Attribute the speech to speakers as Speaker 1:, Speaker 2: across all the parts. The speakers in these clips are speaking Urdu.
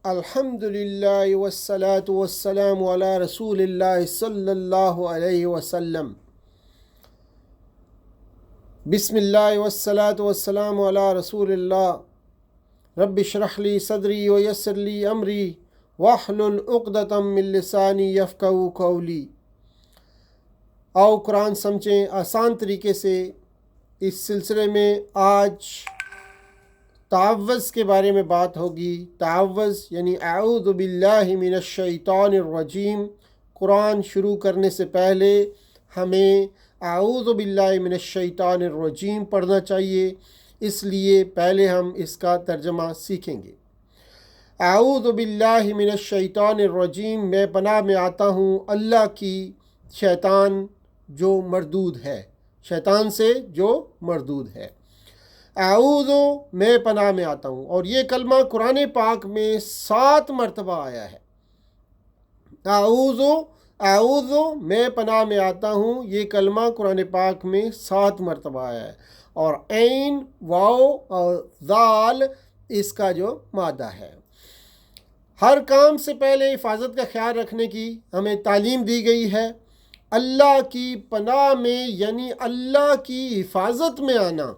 Speaker 1: الحمدللہ والصلاة والسلام علی رسول اللہ صلی اللہ علیہ وسلم۔ بسم اللہ والصلاة والسلام علی رسول اللہ۔ رب اشرح لی صدری ویسر لی امری واحلل عقدۃ من لسانی یفقہوا قولی۔ آؤ قرآن سمجھیں آسان طریقے سے۔ اس سلسلے میں آج تعوذ کے بارے میں بات ہوگی۔ تعوذ یعنی اعوذ باللہ من الشیطان الرجیم۔ قرآن شروع کرنے سے پہلے ہمیں اعوذ باللہ من الشیطان الرجیم پڑھنا چاہیے، اس لیے پہلے ہم اس کا ترجمہ سیکھیں گے۔ اعوذ باللہ من الشیطان الرجیم، میں پناہ میں آتا ہوں اللہ کی شیطان جو مردود ہے، شیطان سے جو مردود ہے۔ اعوذ، میں پناہ میں آتا ہوں، اور یہ کلمہ قرآن پاک میں 7 مرتبہ آیا ہے۔ اعوذ میں پناہ میں آتا ہوں، یہ کلمہ قرآن پاک میں 7 مرتبہ آیا ہے، اور عین، واو اور ذال اس کا جو مادہ ہے۔ ہر کام سے پہلے حفاظت کا خیال رکھنے کی ہمیں تعلیم دی گئی ہے۔ اللہ کی پناہ میں یعنی اللہ کی حفاظت میں آنا،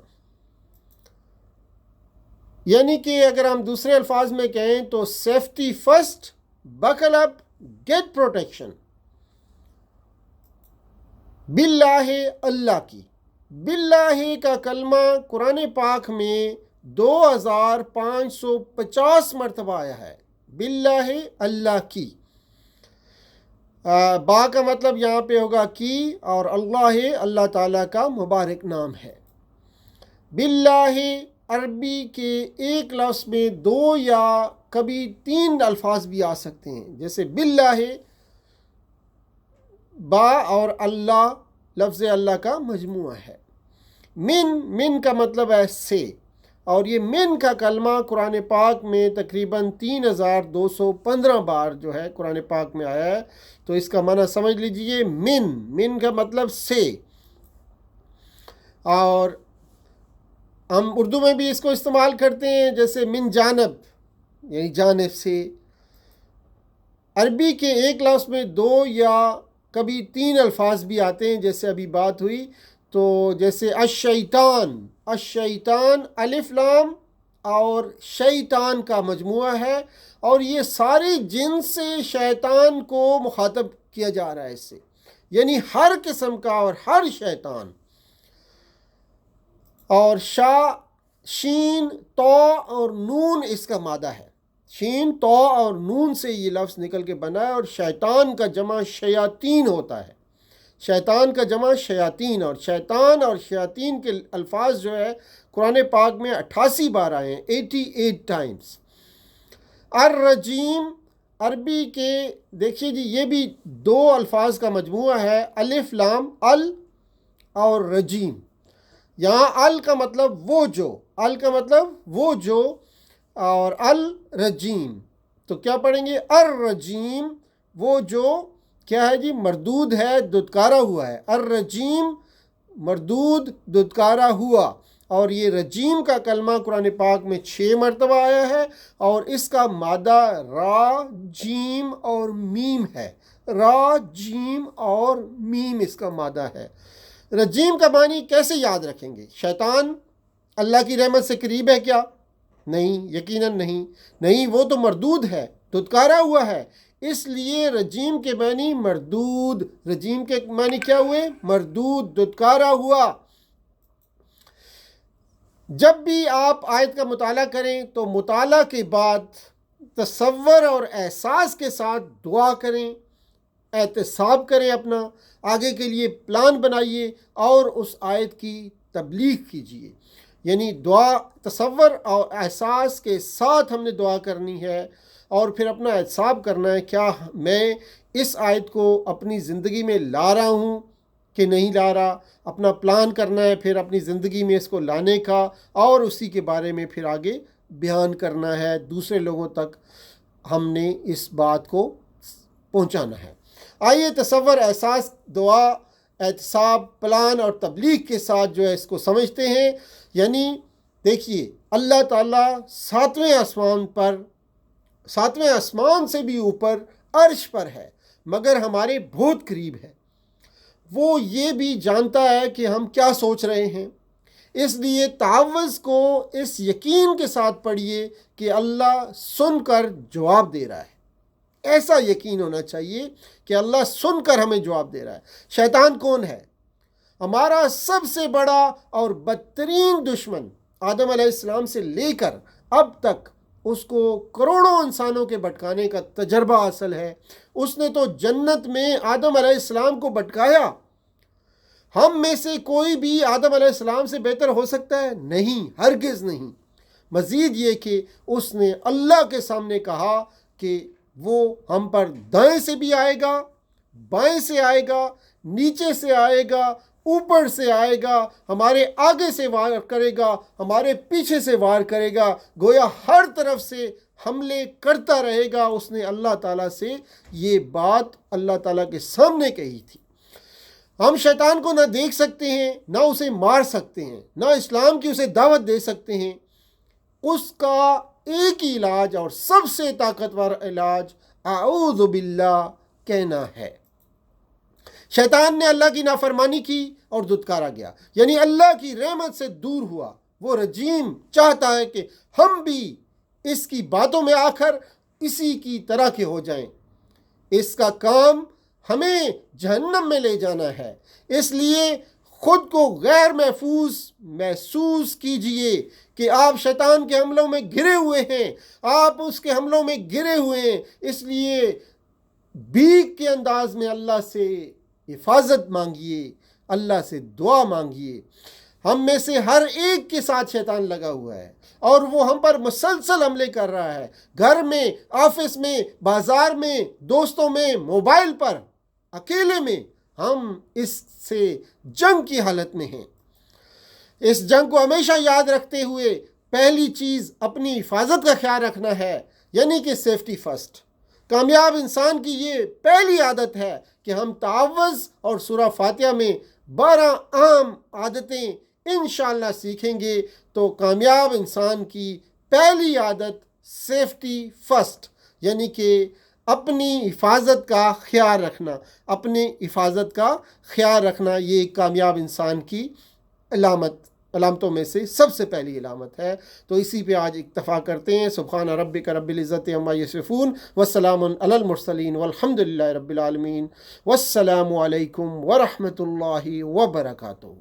Speaker 1: یعنی کہ اگر ہم دوسرے الفاظ میں کہیں تو سیفٹی فرسٹ، بکل اپ، گیٹ پروٹیکشن۔ باللہ، اللہ کی۔ باللہ کا کلمہ قرآن پاک میں 2550 مرتبہ آیا ہے۔ باللہ، اللہ کی۔ با کا مطلب یہاں پہ ہوگا کی، اور اللہ اللہ تعالیٰ کا مبارک نام ہے۔ باللہ عربی کے ایک لفظ میں 2 یا کبھی 3 الفاظ بھی آ سکتے ہیں، جیسے باللہ، با اور اللہ لفظ اللہ کا مجموعہ ہے۔ من کا مطلب ہے سے، اور یہ من کا کلمہ قرآن پاک میں تقریباً 3215 بار جو ہے قرآن پاک میں آیا ہے، تو اس کا معنی سمجھ لیجئے۔ من کا مطلب سے، اور ہم اردو میں بھی اس کو استعمال کرتے ہیں، جیسے من جانب یعنی جانب سے۔ عربی کے ایک لفظ میں 2 یا کبھی 3 الفاظ بھی آتے ہیں، جیسے ابھی بات ہوئی، تو جیسے الشیطان الف لام اور شیطان کا مجموعہ ہے، اور یہ سارے جن سے شیطان کو مخاطب کیا جا رہا ہے اس سے، یعنی ہر قسم کا اور ہر شیطان۔ اور شین، تو اور نون اس کا مادہ ہے۔ شین، تو اور نون سے یہ لفظ نکل کے بنا ہے، اور شیطان کا جمع شیاطین ہوتا ہے۔ شیطان کا جمع شیاطین، اور شیاطین کے الفاظ جو ہے قرآن پاک میں 88 بار آئے ہیں، 88 ٹائمز۔ الرجیم عربی کے دیکھیے جی، یہ بھی 2 الفاظ کا مجموعہ ہے، الف لام ال اور رجیم۔ یہاں ال کا مطلب وہ جو، اور الرجیم تو کیا پڑھیں گے؟ الرجیم وہ جو کیا ہے جی؟ مردود ہے، ددکارا ہوا ہے۔ الرجیم مردود، ددکارا ہوا۔ اور یہ رجیم کا کلمہ قرآن پاک میں 6 مرتبہ آیا ہے، اور اس کا مادہ را، جیم اور میم ہے۔ را، جیم اور میم اس کا مادہ ہے۔ رجیم کا معنی کیسے یاد رکھیں گے؟ شیطان اللہ کی رحمت سے قریب ہے کیا؟ نہیں، یقیناً نہیں، وہ تو مردود ہے، دھتکارا ہوا ہے، اس لیے رجیم کے معنی مردود۔ رجیم کے معنی کیا ہوئے؟ مردود، دھتکارا ہوا۔ جب بھی آپ آیت کا مطالعہ کریں تو مطالعہ کے بعد تصور اور احساس کے ساتھ دعا کریں، احتساب کریں، اپنا آگے کے لیے پلان بنائیے، اور اس آیت کی تبلیغ کیجیے۔ یعنی دعا، تصور اور احساس کے ساتھ ہم نے دعا کرنی ہے، اور پھر اپنا احتساب کرنا ہے، کیا میں اس آیت کو اپنی زندگی میں لا رہا ہوں کہ نہیں لا رہا۔ اپنا پلان کرنا ہے پھر اپنی زندگی میں اس کو لانے کا، اور اسی کے بارے میں پھر آگے بیان کرنا ہے، دوسرے لوگوں تک ہم نے اس بات کو پہنچانا ہے۔ آئیے تصور، احساس، دعا، احتساب، پلان اور تبلیغ کے ساتھ جو ہے اس کو سمجھتے ہیں۔ یعنی دیکھیے، اللہ تعالیٰ 7ویں آسمان پر 7ویں آسمان سے بھی اوپر عرش پر ہے، مگر ہمارے بہت قریب ہے۔ وہ یہ بھی جانتا ہے کہ ہم کیا سوچ رہے ہیں، اس لیے تعوذ کو اس یقین کے ساتھ پڑھیے کہ اللہ سن کر جواب دے رہا ہے۔ ایسا یقین ہونا چاہیے کہ اللہ سن کر ہمیں جواب دے رہا ہے۔ شیطان کون ہے؟ ہمارا سب سے بڑا اور بدترین دشمن، آدم علیہ السلام سے لے کر اب تک اس کو کروڑوں انسانوں کے بھٹکانے کا تجربہ حاصل ہے۔ اس نے تو جنت میں آدم علیہ السلام کو بھٹکایا۔ ہم میں سے کوئی بھی آدم علیہ السلام سے بہتر ہو سکتا ہے؟ نہیں، ہرگز نہیں۔ مزید یہ کہ اس نے اللہ کے سامنے کہا کہ وہ ہم پر دائیں سے بھی آئے گا، بائیں سے آئے گا، نیچے سے آئے گا، اوپر سے آئے گا، ہمارے آگے سے وار کرے گا، ہمارے پیچھے سے وار کرے گا، گویا ہر طرف سے حملے کرتا رہے گا۔ اس نے اللہ تعالیٰ سے یہ بات اللہ تعالیٰ کے سامنے کہی تھی۔ ہم شیطان کو نہ دیکھ سکتے ہیں، نہ اسے مار سکتے ہیں، نہ اسلام کی اسے دعوت دے سکتے ہیں۔ اس کا ایک ہی علاج اور سب سے طاقتور علاج اعوذ باللہ کہنا ہے۔ شیطان نے اللہ کی نافرمانی کی اور دھتکارا گیا، یعنی اللہ کی رحمت سے دور ہوا۔ وہ رجیم چاہتا ہے کہ ہم بھی اس کی باتوں میں آ کر اسی کی طرح کے ہو جائیں۔ اس کا کام ہمیں جہنم میں لے جانا ہے۔ اس لیے خود کو غیر محفوظ محسوس کیجئے کہ آپ شیطان کے حملوں میں گھرے ہوئے ہیں، آپ اس کے حملوں میں گھرے ہوئے ہیں۔ اس لیے بھیک کے انداز میں اللہ سے حفاظت مانگیے، اللہ سے دعا مانگیے۔ ہم میں سے ہر ایک کے ساتھ شیطان لگا ہوا ہے اور وہ ہم پر مسلسل حملے کر رہا ہے، گھر میں، آفس میں، بازار میں، دوستوں میں، موبائل پر، اکیلے میں۔ ہم اس سے جنگ کی حالت میں ہیں۔ اس جنگ کو ہمیشہ یاد رکھتے ہوئے پہلی چیز اپنی حفاظت کا خیال رکھنا ہے، یعنی کہ سیفٹی فرسٹ۔ کامیاب انسان کی یہ پہلی عادت ہے کہ ہم تعوذ اور سورہ فاتحہ میں 12 عام عادتیں انشاءاللہ سیکھیں گے۔ تو کامیاب انسان کی پہلی عادت سیفٹی فرسٹ، یعنی کہ اپنی حفاظت کا خیال رکھنا، اپنی حفاظت کا خیال رکھنا، یہ ایک کامیاب انسان کی علامتوں میں سے سب سے پہلی علامت ہے۔ تو اسی پہ آج اکتفا کرتے ہیں۔ سبحان ربک رب العزت عما یصفون وسلام علی المرسلین والحمد للہ رب العالمین، والسلام علیکم ورحمۃ اللہ وبرکاتہ۔